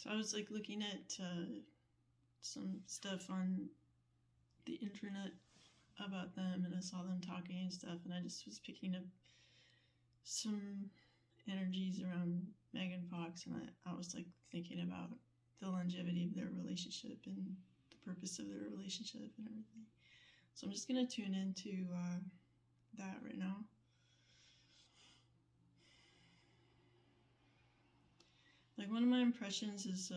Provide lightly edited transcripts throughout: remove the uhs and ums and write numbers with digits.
So I was like looking at some stuff on the internet about them, and I saw them talking and stuff, and I just was picking up some energies around Megan Fox, and I was like thinking about the longevity of their relationship and the purpose of their relationship and everything. So I'm just gonna tune into that right now. Like, one of my impressions is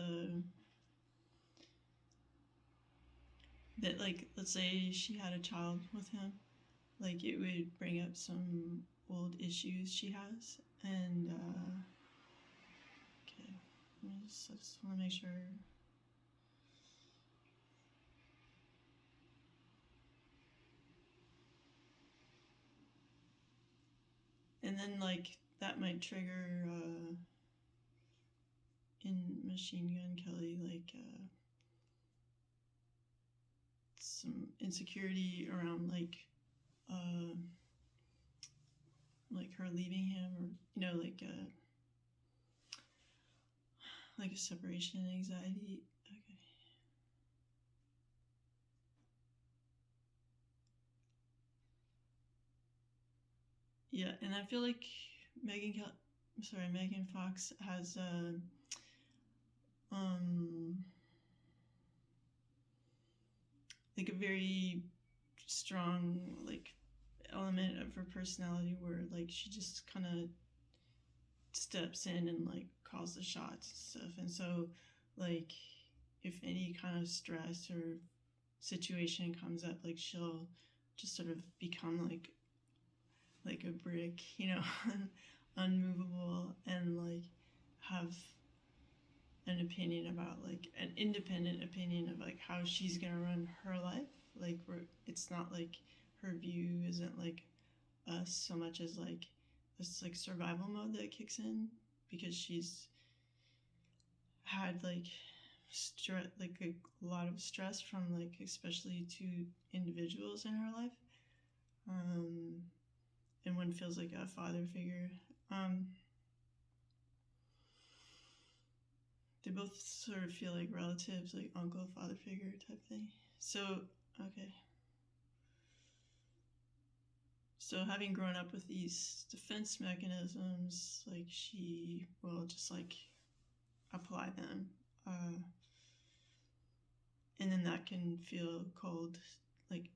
that, like, let's say she had a child with him, like, it would bring up some old issues she has. And okay, I just want to make sure. And then, like, that might trigger in Machine Gun Kelly, some insecurity around like her leaving him, or like a separation anxiety. Okay. Yeah, and I feel like Megan Fox has like a very strong like element of her personality where like she just kind of steps in and like calls the shots and stuff. And so like if any kind of stress or situation comes up, like she'll just sort of become like a brick, unmovable, and like have an opinion about, like, an independent opinion of like how she's gonna run her life. Like, it's not like her view isn't like us so much as like this like survival mode that kicks in because she's had like like a lot of stress from like especially two individuals in her life, and one feels like a father figure. They both sort of feel like relatives, like uncle, father figure type thing. So, okay. So having grown up with these defense mechanisms, like she will just like apply them. And then that can feel cold, like,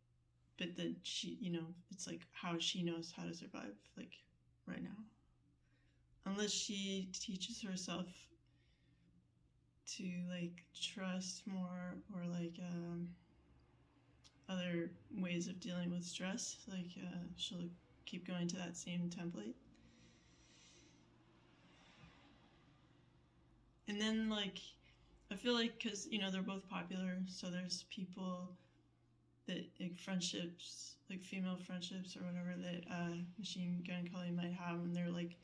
but then she, it's like how she knows how to survive, like, right now. Unless she teaches herself to like trust more, or like other ways of dealing with stress, like she'll keep going to that same template. And then like I feel like because they're both popular, so there's people that like friendships, like female friendships or whatever, that Machine Gun Kelly might have, and they're like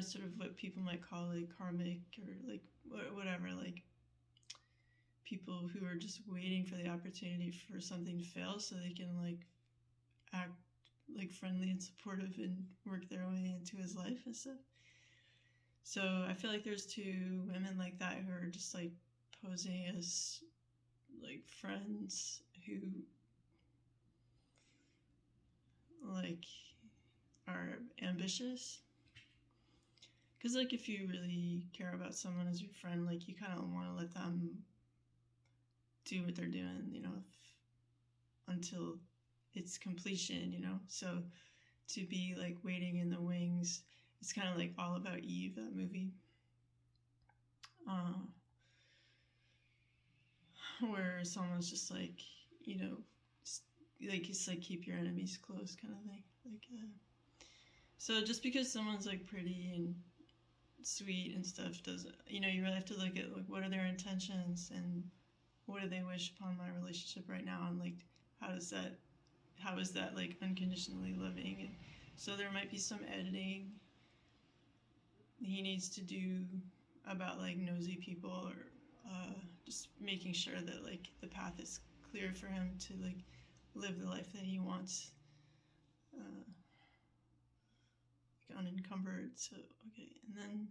sort of what people might call like karmic, or like whatever, like people who are just waiting for the opportunity for something to fail so they can like act like friendly and supportive and work their way into his life and stuff. So I feel like there's two women like that who are just like posing as like friends who like are ambitious. Because like if you really care about someone as your friend, like you kind of want to let them do what they're doing, until its completion, So to be like waiting in the wings, it's kind of like All About Eve, that movie, where someone's just like, like it's like keep your enemies close kind of thing. Like, so just because someone's like pretty and sweet and stuff doesn't, you really have to look at like what are their intentions and what do they wish upon my relationship right now, and like how is that like unconditionally loving. And so there might be some editing he needs to do about like nosy people, or just making sure that like the path is clear for him to like live the life that he wants, like unencumbered. So okay, and then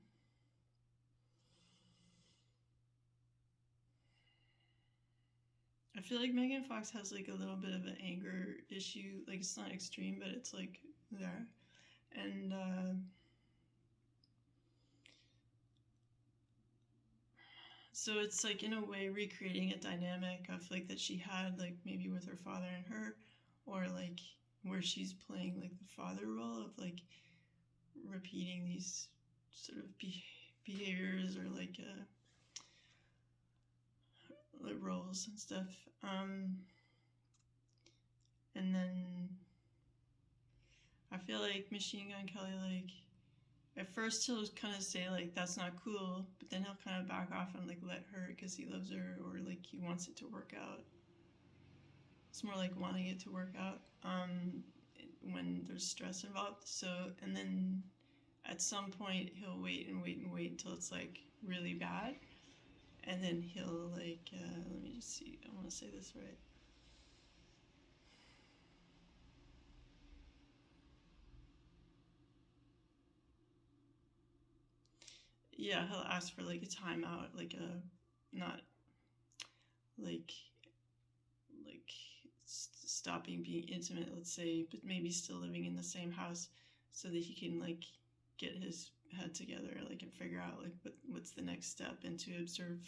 I feel like Megan Fox has like a little bit of an anger issue. Like it's not extreme, but it's like there. And so it's like in a way recreating a dynamic of like that she had like maybe with her father and her, or like where she's playing like the father role of like repeating these sort of behaviors or like roles and stuff. And then I feel like Machine Gun Kelly, like at first he'll kind of say like that's not cool, but then he'll kind of back off and like let her because he loves her or like he wants it to work out. It's more like wanting it to work out when there's stress involved. So and then at some point he'll wait and wait and wait until it's like really bad, and then he'll like let me just see. I want to say this right. Yeah, he'll ask for like a timeout, like a not like like stopping being intimate, let's say, but maybe still living in the same house, so that he can like get his head together, like and figure out like what's the next step, and to observe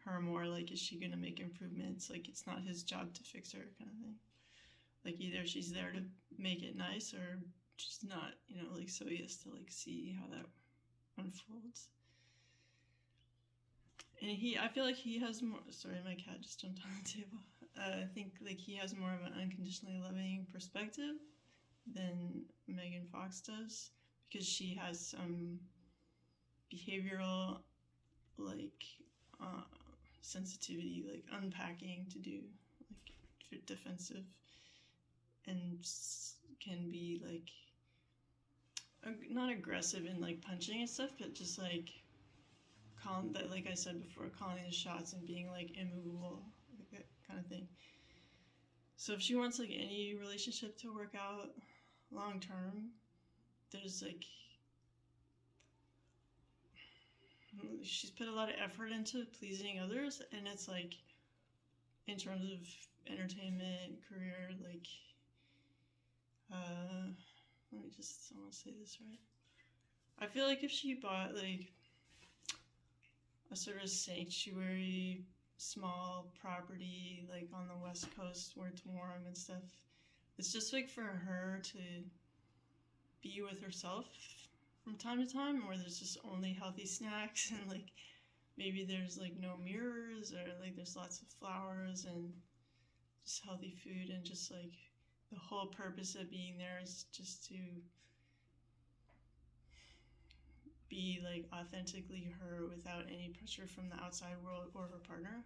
her more. Like, is she gonna make improvements? Like, it's not his job to fix her, kind of thing. Like, either she's there to make it nice, or she's not. Like so he has to like see how that unfolds. And I feel like he has more. Sorry, my cat just jumped on the table. I think like he has more of an unconditionally loving perspective than Megan Fox does, because she has some behavioral like sensitivity, like unpacking to do, like defensive, and can be like not aggressive and like punching and stuff, but just like calm, that like I said before, calling the shots and being like immovable, like that kind of thing. So if she wants like any relationship to work out long term, there's like she's put a lot of effort into pleasing others, and it's like in terms of entertainment, career, like let me just, I want to say this right. I feel like if she bought like a sort of sanctuary small property like on the West Coast where it's warm and stuff, it's just like for her to be with herself from time to time, where there's just only healthy snacks and like maybe there's like no mirrors, or like there's lots of flowers and just healthy food, and just like the whole purpose of being there is just to be like authentically her without any pressure from the outside world or her partner,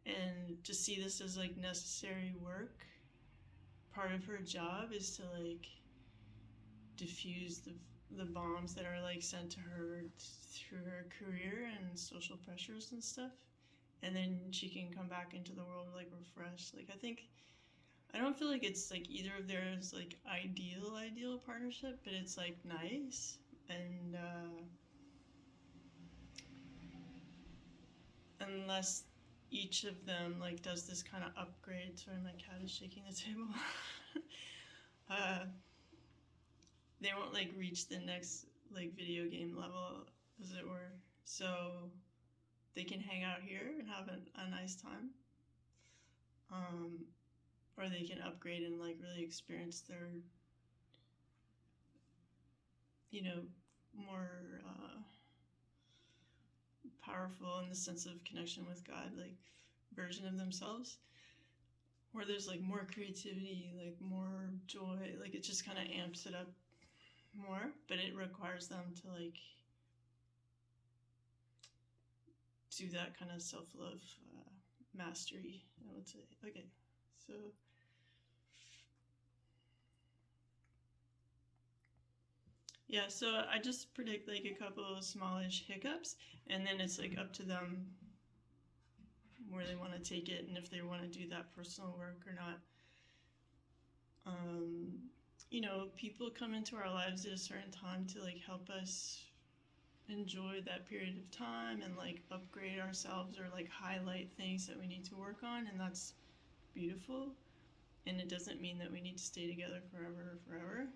and to see this as like necessary work. Part of her job is to like diffuse the bombs that are like sent to her through her career and social pressures and stuff, and then she can come back into the world like refreshed. Like I don't feel like it's like either of theirs like ideal partnership, but it's like nice. And unless each of them like does this kind of upgrade, sorry, my cat is shaking the table. They won't like reach the next like video game level, as it were. So they can hang out here and have a nice time, or they can upgrade and like really experience their more powerful in the sense of connection with God, like version of themselves, where there's like more creativity, like more joy, like it just kind of amps it up more, but it requires them to like do that kind of self-love mastery, I would say. Okay, so yeah, so I just predict like a couple of smallish hiccups, and then it's like up to them where they want to take it, and if they want to do that personal work or not. People come into our lives at a certain time to like help us enjoy that period of time and like upgrade ourselves or like highlight things that we need to work on, and that's beautiful. And it doesn't mean that we need to stay together forever.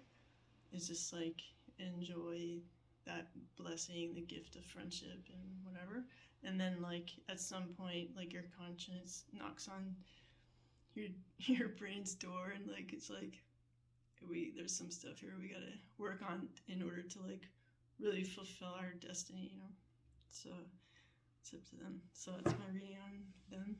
It's just like enjoy that blessing, the gift of friendship and whatever. And then like at some point like your conscience knocks on your your brain's door, and like it's like there's some stuff here we gotta work on in order to like really fulfill our destiny, you know. So it's up to them. So that's my reading on them.